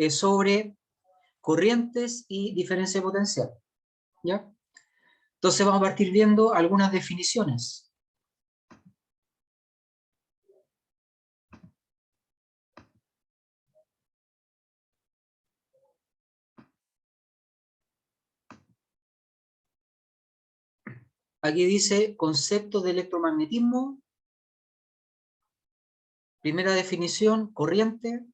sobre corrientes y diferencia de potencial, ¿ya? Entonces vamos a partir viendo algunas definiciones. Aquí dice concepto de electromagnetismo. Primera definición, corriente.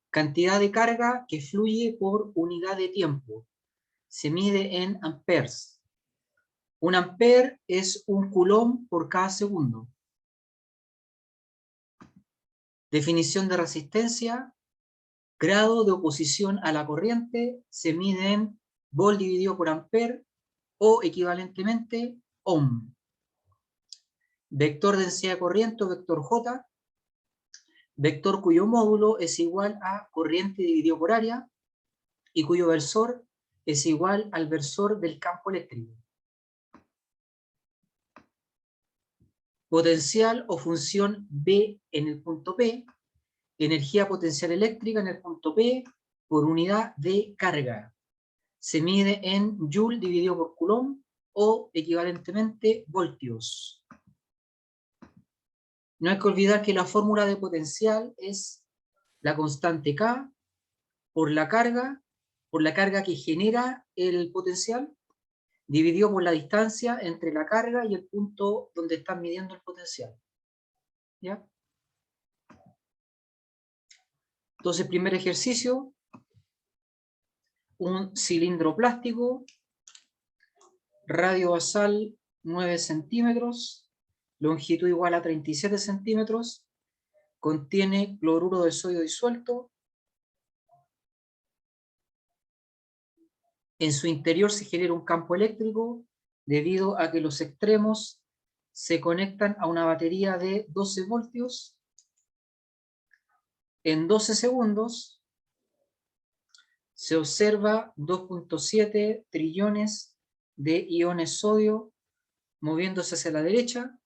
Cantidad de carga que fluye por unidad de tiempo. Se mide en amperes. Un ampere es un coulomb por cada segundo. Definición de resistencia. Grado de oposición a la corriente se mide en volt dividido por ampere o equivalentemente ohm. Vector densidad de corriente o vector J. Vector cuyo módulo es igual a corriente dividido por área y cuyo versor es igual al versor del campo eléctrico. Potencial o función B en el punto P, energía potencial eléctrica en el punto P por unidad de carga. Se mide en joule dividido por coulomb o equivalentemente voltios. No hay que olvidar que la fórmula de potencial es la constante K por la carga que genera el potencial, dividido por la distancia entre la carga y el punto donde están midiendo el potencial. ¿Ya? Entonces, primer ejercicio, un cilindro plástico, radio basal 9 centímetros, longitud igual a 37 centímetros, contiene cloruro de sodio disuelto. En su interior se genera un campo eléctrico debido a que los extremos se conectan a una batería de 12 voltios. En 12 segundos se observa 2.7 trillones de iones sodio moviéndose hacia la derecha,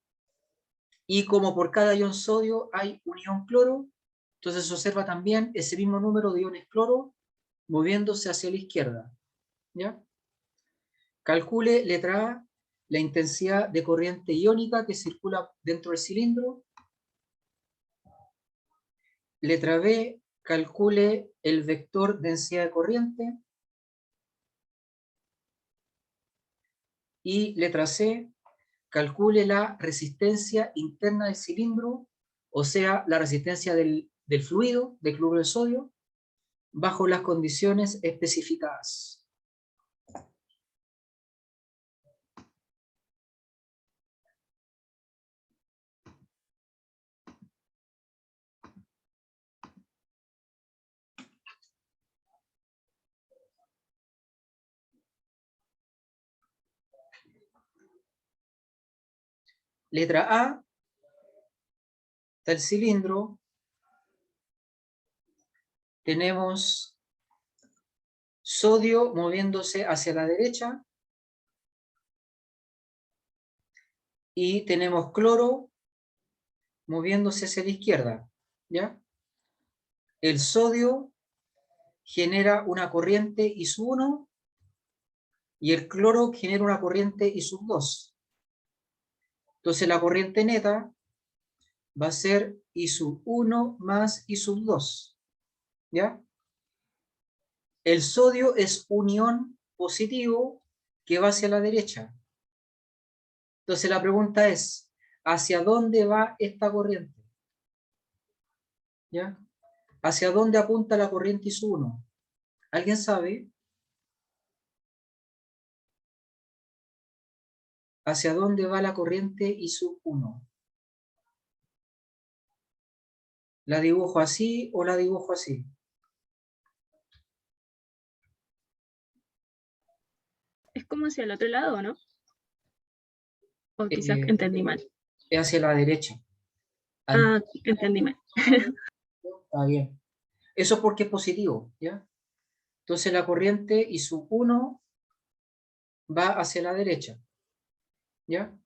y como por cada ion sodio hay un ion cloro, entonces se observa también ese mismo número de iones cloro moviéndose hacia la izquierda. ¿Ya? Calcule, letra A, la intensidad de corriente iónica que circula dentro del cilindro. Letra B, calcule el vector densidad de corriente. Y letra C, calcule la resistencia interna del cilindro, o sea, la resistencia del fluido, de cloruro de sodio, bajo las condiciones especificadas. Letra A, está el cilindro, tenemos sodio moviéndose hacia la derecha y tenemos cloro moviéndose hacia la izquierda, ¿ya? El sodio genera una corriente I sub 1 y el cloro genera una corriente I sub 2. Entonces la corriente neta va a ser I sub 1 más I sub 2, ¿ya? El sodio es un ion positivo que va hacia la derecha. Entonces la pregunta es, ¿hacia dónde va esta corriente? ¿Ya? ¿Hacia dónde apunta la corriente I sub 1? ¿Alguien sabe? ¿Hacia dónde va la corriente I sub 1? ¿La dibujo así o la dibujo así? Es como hacia el otro lado, ¿no? O quizás entendí mal. Es hacia la derecha. Ah, entendí mal. Está bien. Eso porque es positivo, ¿ya? Entonces la corriente I sub 1 va hacia la derecha, ¿ya?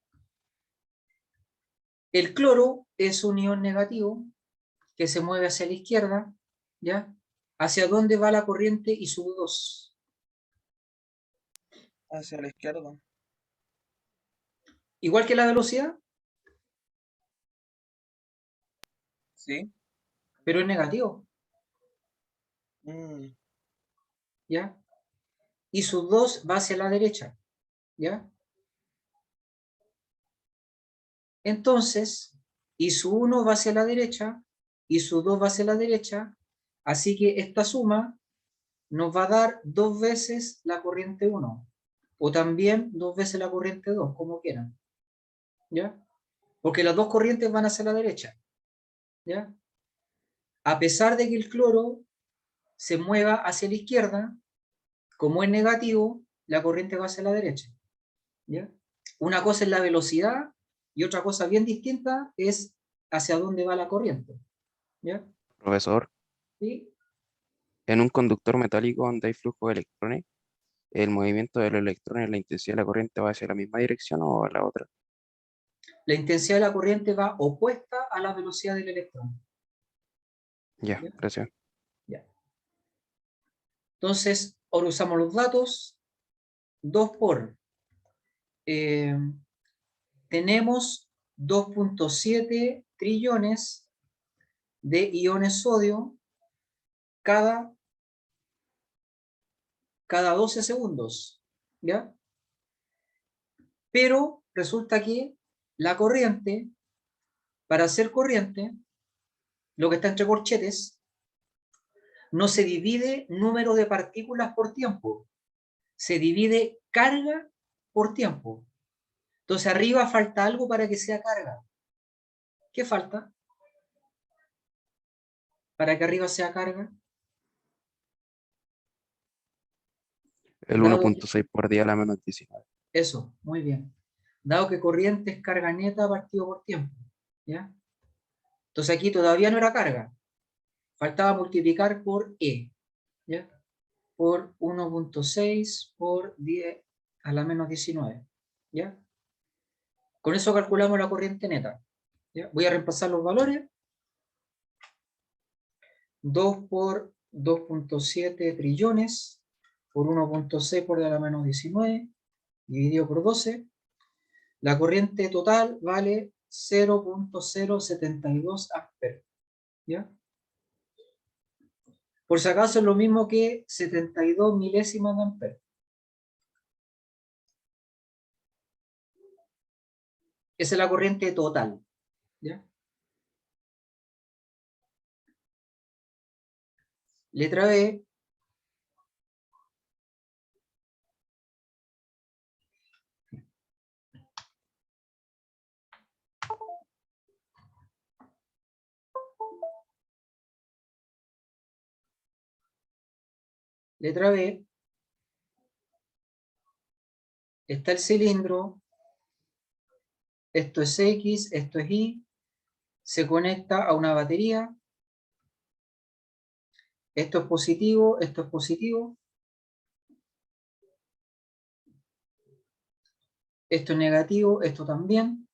El cloro es un ion negativo que se mueve hacia la izquierda, ¿Ya? ¿Hacia dónde va la corriente I sub 2? Hacia la izquierda. Igual que la velocidad, ¿Sí? pero es negativo. Mm, ¿Ya? I sub 2 va hacia la derecha. ¿Ya? Entonces, I sub 1 va hacia la derecha, I sub 2 va hacia la derecha, así que esta suma nos va a dar 2 veces la corriente 1, o también 2 veces la corriente 2, como quieran. ¿Ya? Porque las dos corrientes van hacia la derecha. ¿Ya? A pesar de que el cloro se mueva hacia la izquierda, como es negativo, la corriente va hacia la derecha. ¿Ya? Una cosa es la velocidad y otra cosa bien distinta es hacia dónde va la corriente. ¿Ya? Profesor, ¿Sí? en un conductor metálico donde hay flujo de electrones, ¿el movimiento de los electrones, la intensidad de la corriente va hacia la misma dirección o a la otra? La intensidad de la corriente va opuesta a la velocidad del electrón. Ya, ¿Ya? gracias. Ya. Entonces, ahora usamos los datos. 2 por... tenemos 2.7 trillones de iones sodio cada 12 segundos. ¿Ya? Pero resulta que la corriente, para ser corriente, lo que está entre corchetes, no se divide número de partículas por tiempo, se divide carga por tiempo. Entonces arriba falta algo para que sea carga. ¿Qué falta para que arriba sea carga? El Dado que, 1.6 por 10 a la menos 19. eso, muy bien. Dado que corriente es carga neta partido por tiempo. ¿Ya? Entonces aquí todavía no era carga. Faltaba multiplicar por E. ¿Ya? Por 1.6 por 10 a la menos 19. ¿Ya? Con eso calculamos la corriente neta. ¿Ya? Voy a repasar los valores. 2 por 2.7 trillones por 1.6 por 10 a la menos 19 dividido por 12. La corriente total vale 0.072 amperes. ¿Ya? Por si acaso es lo mismo que 72 milésimas de amperes. Esa es la corriente total. ¿Ya? Letra B. Letra B. Está el cilindro. Esto es X, esto es Y. Se conecta a una batería. Esto es positivo, esto es positivo. Esto es negativo, esto también.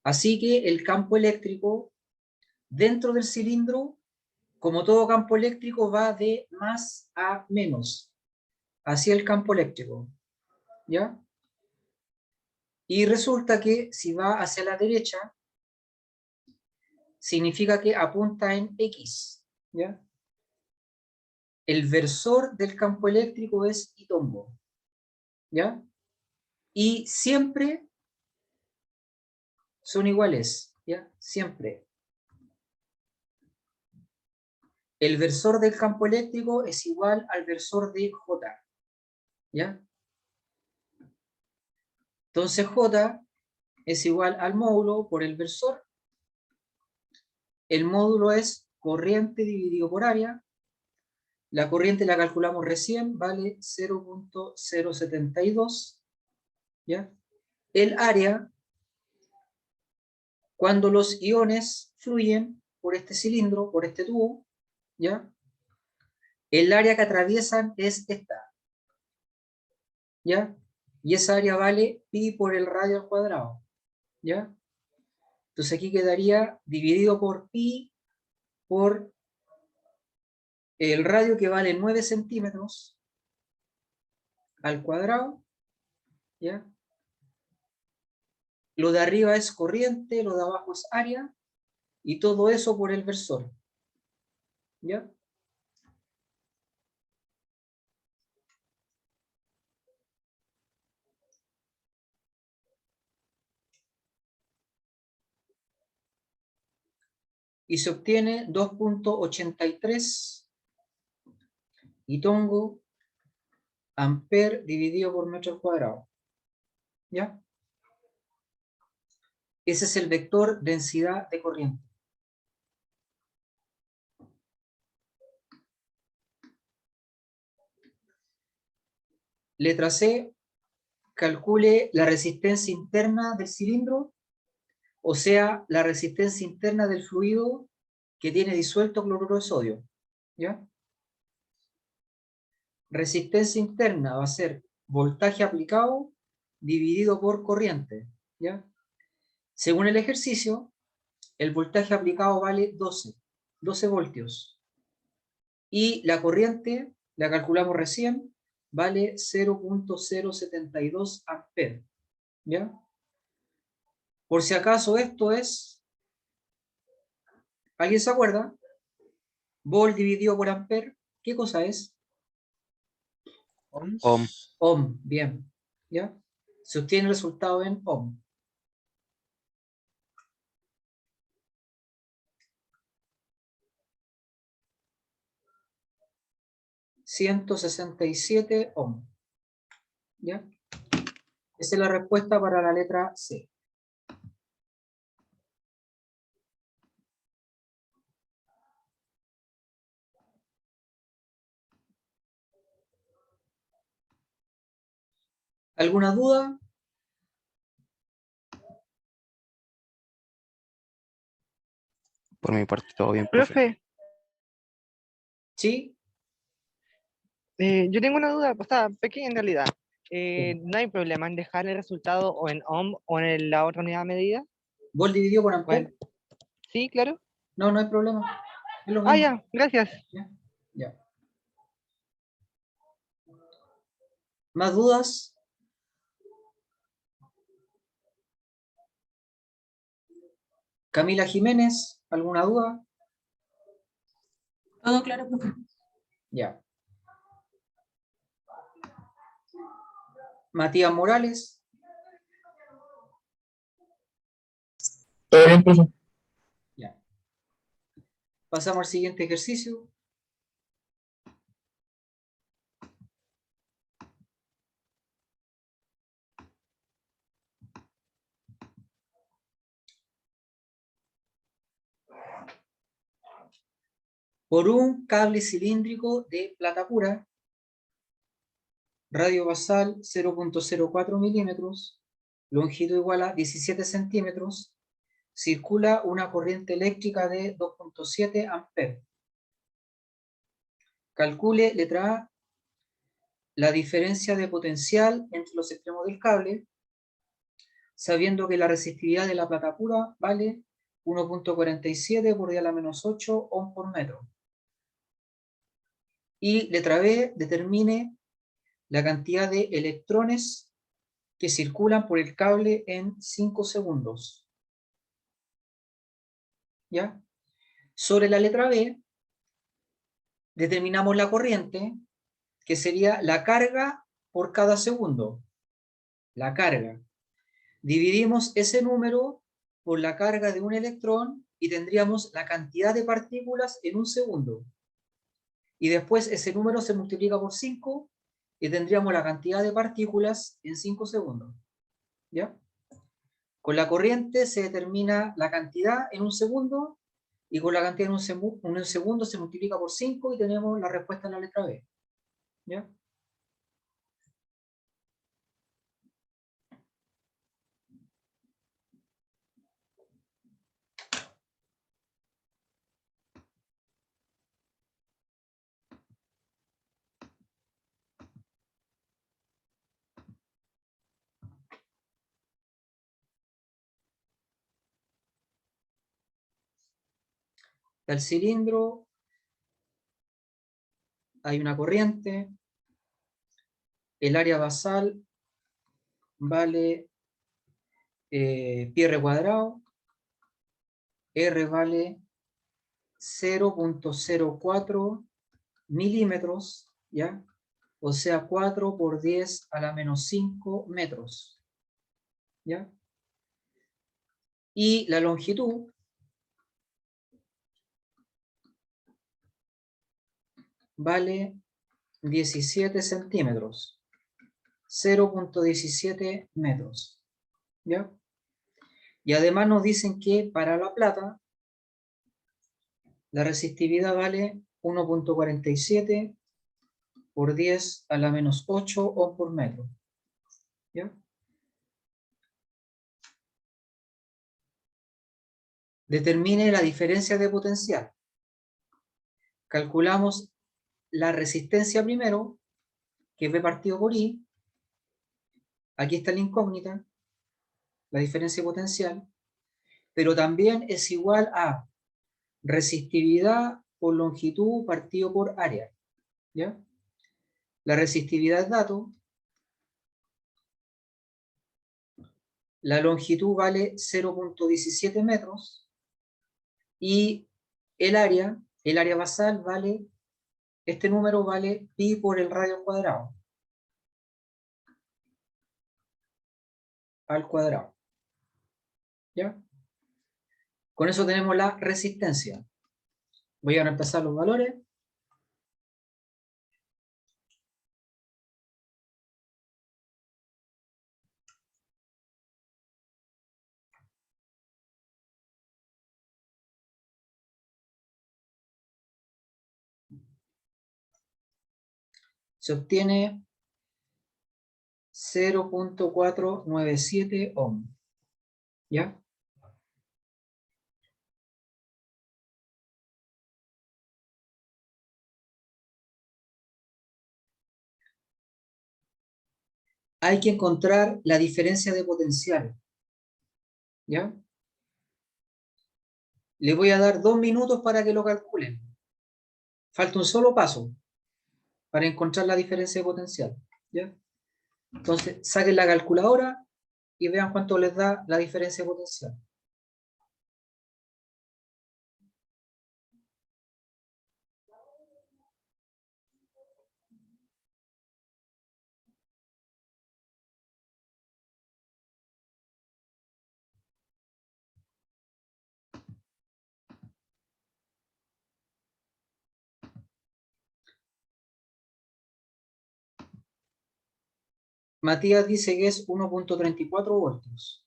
Así que el campo eléctrico dentro del cilindro, como todo campo eléctrico, va de más a menos. Así el campo eléctrico. ¿Ya? Y resulta que si va hacia la derecha, significa que apunta en X. ¿Ya? El versor del campo eléctrico es Y tombo. ¿Ya? Y siempre son iguales. ¿Ya? Siempre. El versor del campo eléctrico es igual al versor de J. ¿Ya? Entonces J es igual al módulo por el versor. El módulo es corriente dividido por área. La corriente la calculamos recién, vale 0.072. ¿Ya? El área, cuando los iones fluyen por este cilindro, por este tubo, ¿ya? El área que atraviesan es esta. ¿Ya? Y esa área vale pi por el radio al cuadrado. ¿Ya? Entonces aquí quedaría dividido por pi por el radio que vale 9 centímetros al cuadrado, ¿ya? Lo de arriba es corriente, lo de abajo es área, y todo eso por el versor, ¿ya? Y se obtiene 2.83 y tongo amper dividido por metro cuadrado, ¿ya? Ese es el vector densidad de corriente. Letra C, calcule la resistencia interna del cilindro, o sea, la resistencia interna del fluido que tiene disuelto cloruro de sodio, ¿ya? Resistencia interna va a ser voltaje aplicado dividido por corriente, ¿ya? Según el ejercicio, el voltaje aplicado vale 12 voltios. Y la corriente, la calculamos recién, vale 0.072 amperes, ¿ya? Por si acaso esto es, ¿alguien se acuerda? Volt dividido por amper, ¿qué cosa es? Ohms. Ohm. Ohm, bien, ¿ya? Se obtiene el resultado en ohm. ...167 ohm, ¿ya? Esa es la respuesta para la letra C. ¿Alguna duda? Por mi parte, todo bien, profe. Profe, ¿Sí? yo tengo una duda, o sea, pequeña en realidad. Sí. ¿No hay problema en dejar el resultado o en ohm o en la otra unidad de medida? ¿Volt dividido por amper? Bueno, sí, claro. No, no hay problema. Es lo Ah, mismo. ya, gracias. ¿Ya? Ya. ¿Más dudas? Camila Jiménez, ¿alguna duda? Todo claro, profe. Ya. Matías Morales. Todo bien, profe. Ya. Pasamos al siguiente ejercicio. Por un cable cilíndrico de plata pura, radio basal 0.04 milímetros, longitud igual a 17 centímetros, circula una corriente eléctrica de 2.7 amperes. Calcule, letra A, la diferencia de potencial entre los extremos del cable, sabiendo que la resistividad de la plata pura vale 1.47 por 10⁻⁸ ohm por metro. Y letra B, determine la cantidad de electrones que circulan por el cable en 5 segundos. ¿Ya? Sobre la letra B, determinamos la corriente, que sería la carga por cada segundo. La carga. Dividimos ese número por la carga de un electrón y tendríamos la cantidad de partículas en un segundo. Y después ese número se multiplica por 5 y tendríamos la cantidad de partículas en 5 segundos. ¿Ya? Con la corriente se determina la cantidad en un segundo y con la cantidad en un segundo se multiplica por 5 y tenemos la respuesta en la letra B. ¿Ya? El cilindro hay una corriente, el área basal vale pi r cuadrado, R vale 0.04 milímetros, ¿ya? O sea, 4 por 10 a la menos 5 metros, ¿ya? Y la longitud vale 17 centímetros, 0.17 metros, ¿ya? Y además nos dicen que para la plata la resistividad vale 1.47 por 10 a la menos 8 ohm por metro, ¿ya? Determine la diferencia de potencial. Calculamos la resistencia primero, que es B partido por I. Aquí está la incógnita, la diferencia de potencial, pero también es igual a resistividad por longitud partido por área, ¿ya? La resistividad es dato, la longitud vale 0.17 metros, y el área basal vale, este número vale pi por el radio cuadrado, al cuadrado, ¿ya? Con eso tenemos la resistencia. Voy a reemplazar los valores. Se obtiene 0.497 ohm, ¿ya? Hay que encontrar la diferencia de potencial, ¿ya? Le voy a dar 2 minutos para que lo calculen. Falta un solo paso para encontrar la diferencia de potencial, ¿ya? Entonces, saquen la calculadora y vean cuánto les da la diferencia de potencial. Matías dice que es 1.34 voltios.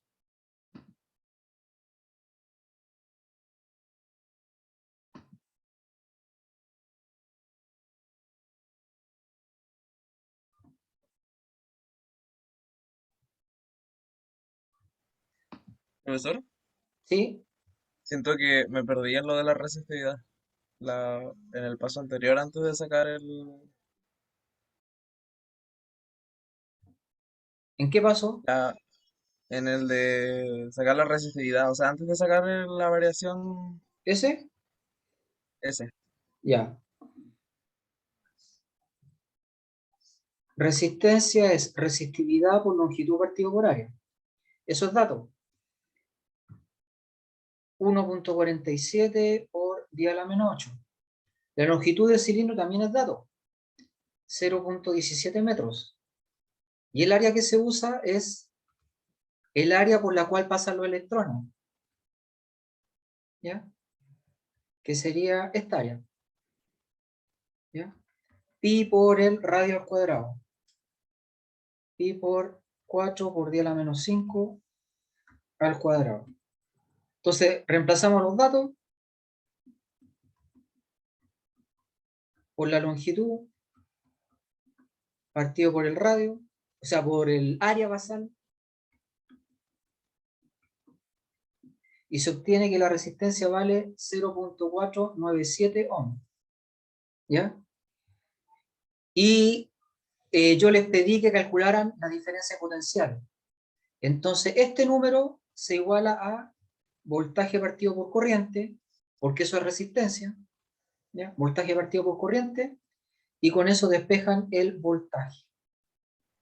Profesor, ¿Sí? siento que me perdí en lo de la resistividad. En el paso anterior, antes de sacar ¿En qué paso? en el de sacar la resistividad, o sea, antes de sacar la variación ¿Ese? S. Ya. Resistencia es resistividad por longitud partido por área. Eso es dato. 1.47 por 10 a la menos 8. La longitud del cilindro también es dato. 0.17 metros. Y el área que se usa es el área por la cual pasan los electrones, ¿ya? Que sería esta área, ¿ya? Pi por el radio al cuadrado. Pi por 4 por 10 a la menos 5 al cuadrado. Entonces, reemplazamos los datos por la longitud partido por el radio, o sea, por el área basal, y se obtiene que la resistencia vale 0.497 ohm, ¿ya? Y yo les pedí que calcularan la diferencia potencial. Entonces, este número se iguala a voltaje partido por corriente, porque eso es resistencia, ¿ya? Voltaje partido por corriente, y con eso despejan el voltaje.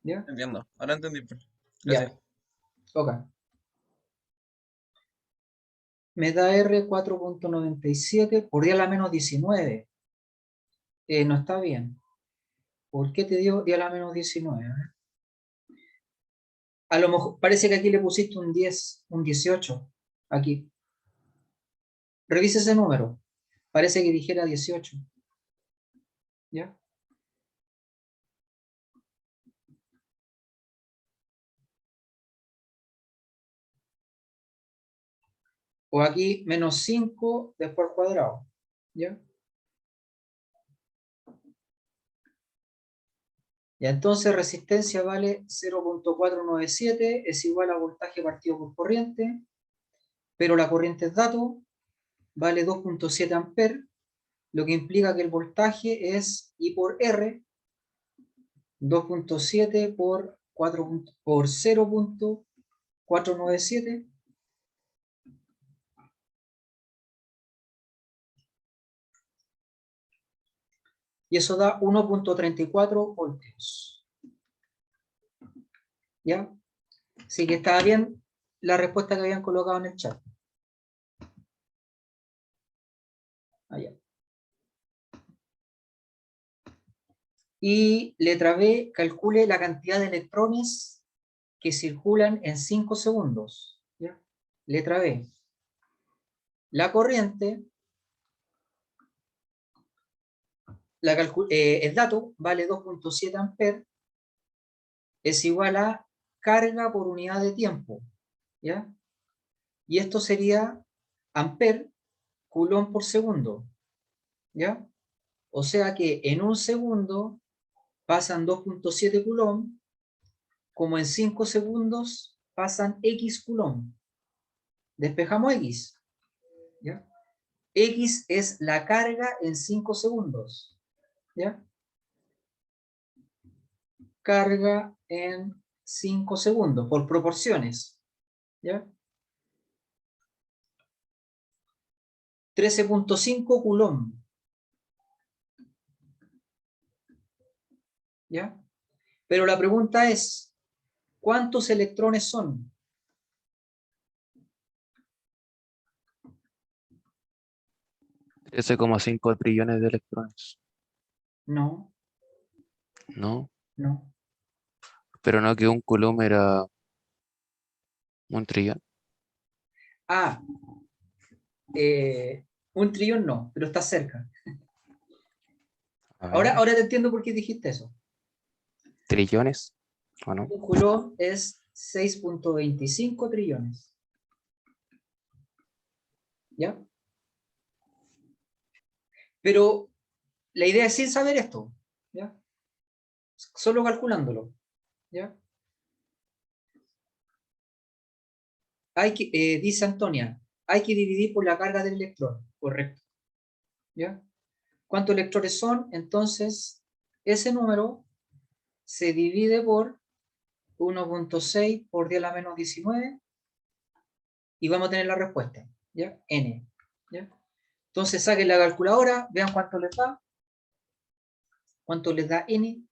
¿Ya? Entiendo. Ahora entendí, profe. Ya. Gracias. Ok. Me da R 4.97 por día a la menos 19. No está bien. ¿Por qué te dio día a la menos 19? A lo mejor, parece que aquí le pusiste un 10, un 18. Aquí. Revisa ese número. Parece que dijera 18. ¿Ya? O aquí menos 5 después al cuadrado. ¿Ya? Ya, entonces resistencia vale 0.497, es igual a voltaje partido por corriente, pero la corriente es dato, vale 2.7 amperes, lo que implica que el voltaje es I por R, 2.7 por 0.497, y eso da 1.34 voltios. ¿Ya? Así que estaba bien la respuesta que habían colocado en el chat. Allá. Y letra B, calcule la cantidad de electrones que circulan en 5 segundos. ¿Ya? Letra B. La corriente, el dato vale 2.7 amperes, es igual a carga por unidad de tiempo. ¿Ya? Y esto sería amper coulomb por segundo. ¿Ya? O sea que en un segundo pasan 2.7 coulomb, como en 5 segundos pasan X coulomb. Despejamos X. ¿Ya? X es la carga en 5 segundos. ¿Ya? Carga en 5 segundos, por proporciones. ¿Ya? 13.5 coulomb. ¿Ya? Pero la pregunta es, ¿cuántos electrones son? $13,5 trillones de electrones. No, No, no. pero no que un coulomb era un trillón. Ah, un trillón no, pero está cerca. A Ahora, ver, ahora te entiendo por qué dijiste eso. trillones, ¿o no? Un coulomb es 6.25 trillones. ¿Ya? Pero la idea es sin saber esto. ¿Ya? Solo calculándolo. ¿Ya? Dice Antonia, hay que dividir por la carga del electrón. Correcto. ¿Ya? ¿Cuántos electrones son? Entonces, ese número se divide por 1.6 por 10 a la menos 19 y vamos a tener la respuesta. ¿Ya? N. ¿Ya? Entonces, saquen la calculadora, vean cuánto les da. ¿Cuánto les da N?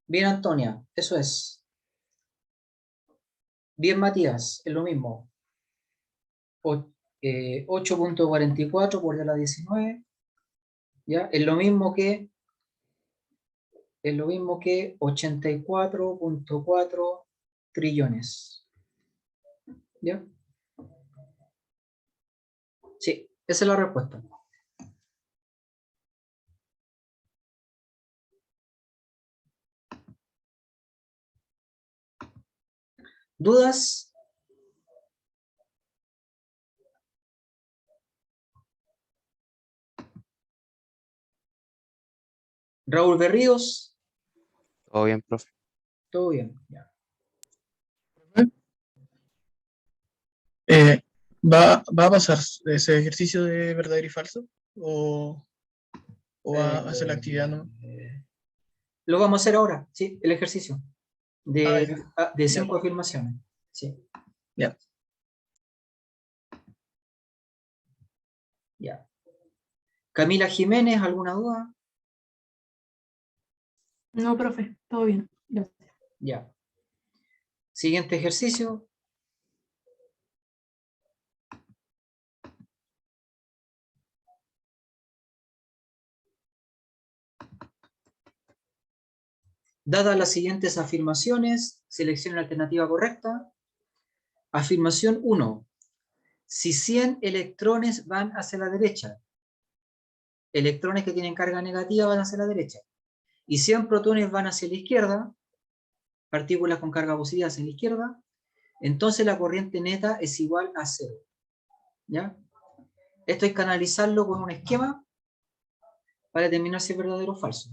Bien, Antonia, eso es. Bien, Matías, es lo mismo. 8.44 por 10 a la 19. ¿Ya? Es lo mismo que 84.4 trillones. ¿Ya? Sí, esa es la respuesta. ¿Dudas? Raúl Berríos, Todo bien, profe. todo bien. Ya. ¿Va a pasar ese ejercicio de verdadero y falso? ¿O va a hacer la actividad? ¿No? Lo vamos a hacer ahora, sí, el ejercicio de Ya. 5 afirmaciones. Sí. Ya. Ya. Camila Jiménez, ¿alguna duda? No, profe, todo bien. Gracias. Ya. Siguiente ejercicio. Dadas las siguientes afirmaciones, seleccione la alternativa correcta. Afirmación 1. Si 100 electrones van hacia la derecha, electrones que tienen carga negativa van hacia la derecha, y 100 protones van hacia la izquierda, partículas con carga positiva hacia la izquierda, entonces la corriente neta es igual a 0. ¿Ya? Esto hay que analizarlo con un esquema para determinar si es verdadero o falso.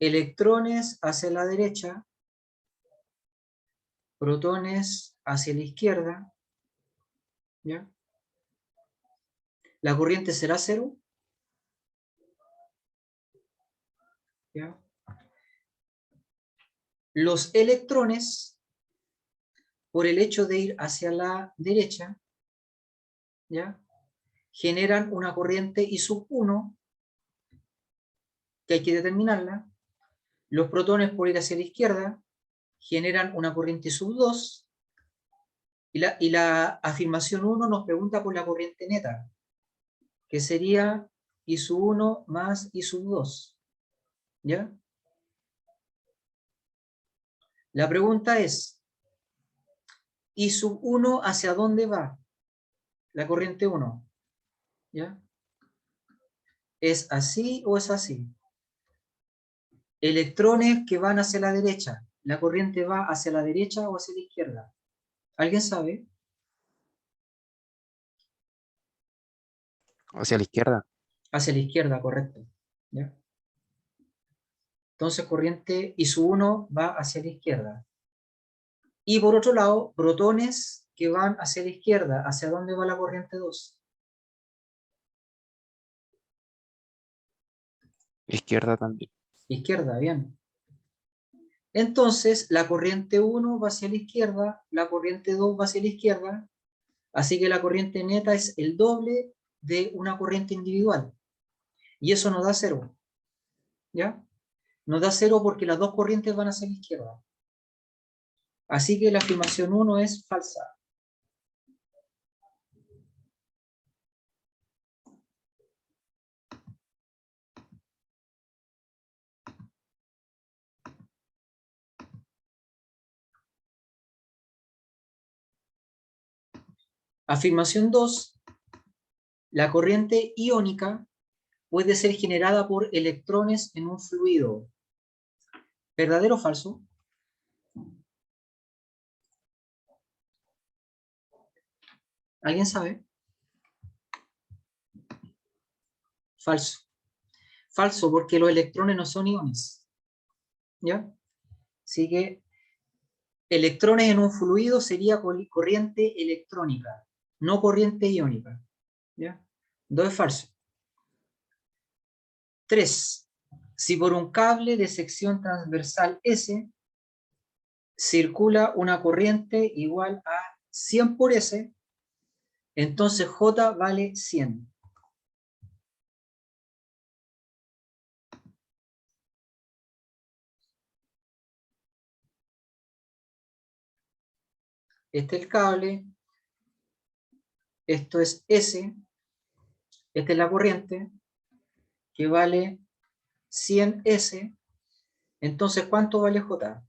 Electrones hacia la derecha, protones hacia la izquierda, ¿ya? La corriente será 0, ¿ya? Los electrones, por el hecho de ir hacia la derecha, ¿ya? Generan una corriente I sub 1, que hay que determinarla. Los protones, por ir hacia la izquierda, generan una corriente I sub 2, y la afirmación 1 nos pregunta por la corriente neta, que sería I sub 1 más I sub 2. ¿Ya? La pregunta es, I sub 1 ¿hacia dónde va? La corriente 1. ¿Ya? ¿Es así o es así? Electrones que van hacia la derecha, ¿la corriente va hacia la derecha o hacia la izquierda? ¿Alguien sabe? Hacia la izquierda. Hacia la izquierda, correcto. ¿Ya? Entonces corriente I sub 1 va hacia la izquierda. Y por otro lado, protones que van hacia la izquierda, ¿hacia dónde va la corriente 2? Izquierda también. Izquierda, bien. Entonces, la corriente 1 va hacia la izquierda, la corriente 2 va hacia la izquierda, así que la corriente neta es el doble de una corriente individual. Y eso nos da 0. ¿Ya? Nos da 0 porque las dos corrientes van hacia la izquierda. Así que la afirmación 1 es falsa. Afirmación 2. La corriente iónica puede ser generada por electrones en un fluido. ¿Verdadero o falso? ¿Alguien sabe? Falso. Falso, porque los electrones no son iones. ¿Ya? Así que electrones en un fluido sería corriente electrónica, no corriente iónica. ¿Ya? 2 es falso. 3. Si por un cable de sección transversal S circula una corriente igual a 100 por S, entonces J vale 100. Este es el cable, esto es S, esta es la corriente, que vale 100S. Entonces, ¿cuánto vale J?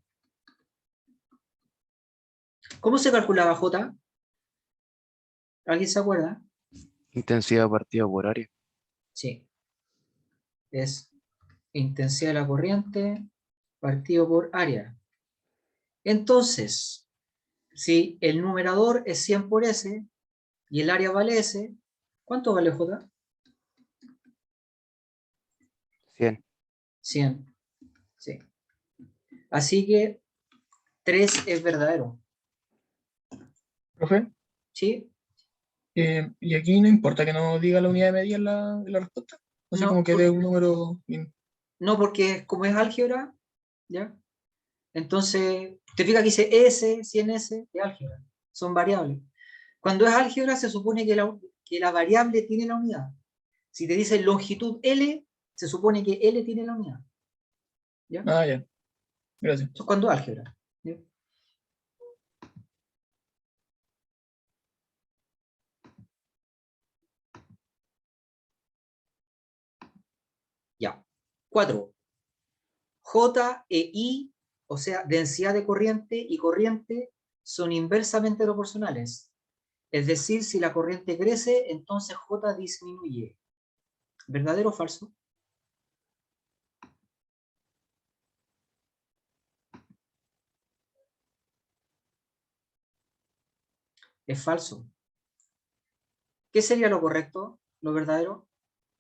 ¿Cómo se calculaba J? ¿Alguien se acuerda? Intensidad partida por área. Sí. Es intensidad de la corriente partido por área. Entonces, si el numerador es 100 por S y el área vale S, ¿cuánto vale J? 100. 100. Sí. Así que 3 es verdadero. Profe, ¿Sí? y aquí no importa que no diga la unidad de medida en la respuesta. Así No, como que dé un número. No, porque como es álgebra, ¿ya? Entonces, te fijas que dice S, 100S, de álgebra. Son variables. Cuando es álgebra, se supone que la variable tiene la unidad. Si te dice longitud L, se supone que L tiene la unidad. ¿Ya? Ah, ya. Gracias. Eso es cuando es álgebra. ¿Ya? Ya. 4. J e I, o sea, densidad de corriente y corriente, son inversamente proporcionales. Es decir, si la corriente crece, entonces J disminuye. ¿Verdadero o falso? Es falso. ¿Qué sería lo correcto? ¿Lo verdadero?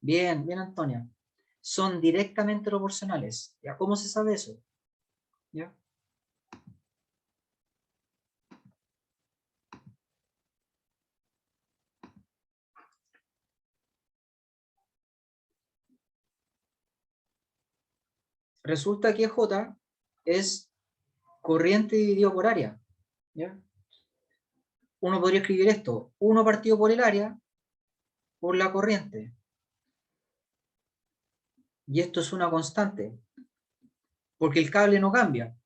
Bien, bien, Antonia. Son directamente proporcionales. ¿Ya? ¿Cómo se sabe eso? ¿Ya? Resulta que J es corriente dividido por área. ¿Ya? Uno podría escribir esto. 1 partido por el área por la corriente. Y esto es una constante. Porque el cable no cambia.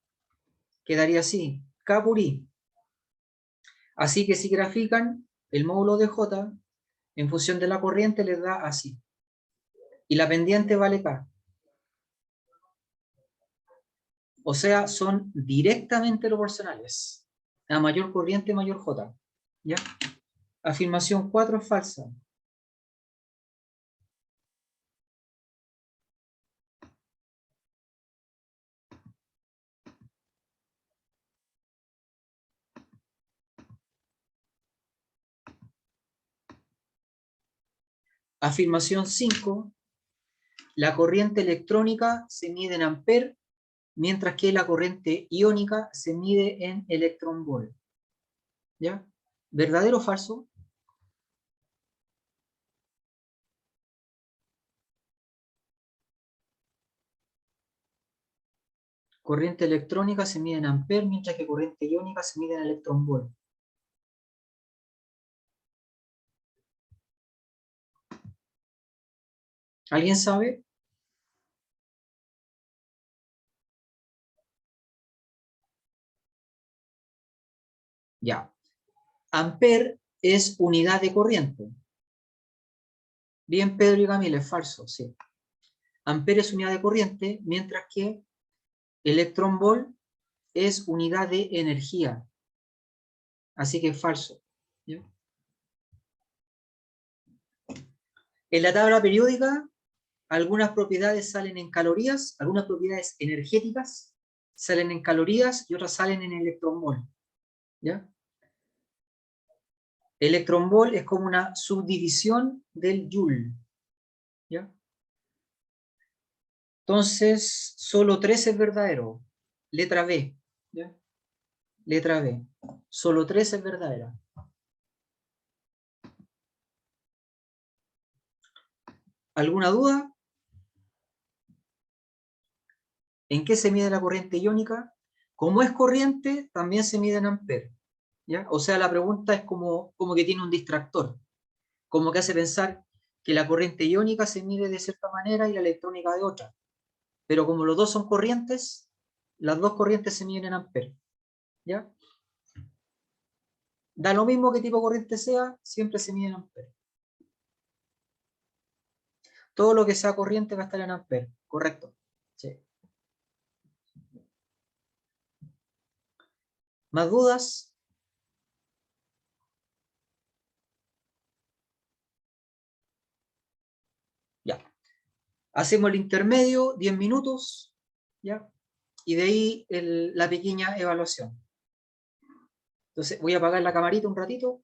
Quedaría así. K por I. Así que si grafican el módulo de J en función de la corriente les da así. Y la pendiente vale K. O sea, son directamente proporcionales. A mayor corriente, mayor J. ¿Ya? Afirmación 4 es falsa. Afirmación 5. La corriente electrónica se mide en amper, mientras que la corriente iónica se mide en electronvolt. ¿Ya? ¿Verdadero o falso? Corriente electrónica se mide en amper, mientras que corriente iónica se mide en electronvolt. ¿Alguien sabe? Ya. Amper es unidad de corriente. Bien, Pedro y Camila, es falso, sí. Amper es unidad de corriente, mientras que electronvolt es unidad de energía. Así que es falso. ¿Ya? En la tabla periódica, algunas propiedades salen en calorías, algunas propiedades energéticas salen en calorías y otras salen en electronvolt. ¿Ya? Electronvolt es como una subdivisión del joule. ¿Ya? Entonces, solo 3 es verdadero. Letra B. ¿Ya? Letra B. Solo 3 es verdadera. ¿Alguna duda? ¿En qué se mide la corriente iónica? Como es corriente, también se mide en amperes. ¿Ya? O sea, la pregunta es como que tiene un distractor. Como que hace pensar que la corriente iónica se mide de cierta manera y la electrónica de otra. Pero como los dos son corrientes, las dos corrientes se miden en amperes. ¿Ya? Da lo mismo qué tipo de corriente sea, siempre se mide en amperes. Todo lo que sea corriente va a estar en amperes. Correcto. Sí. ¿Más dudas? Hacemos el intermedio, 10 minutos, ¿ya? Y de ahí la pequeña evaluación. Entonces voy a apagar la camarita un ratito.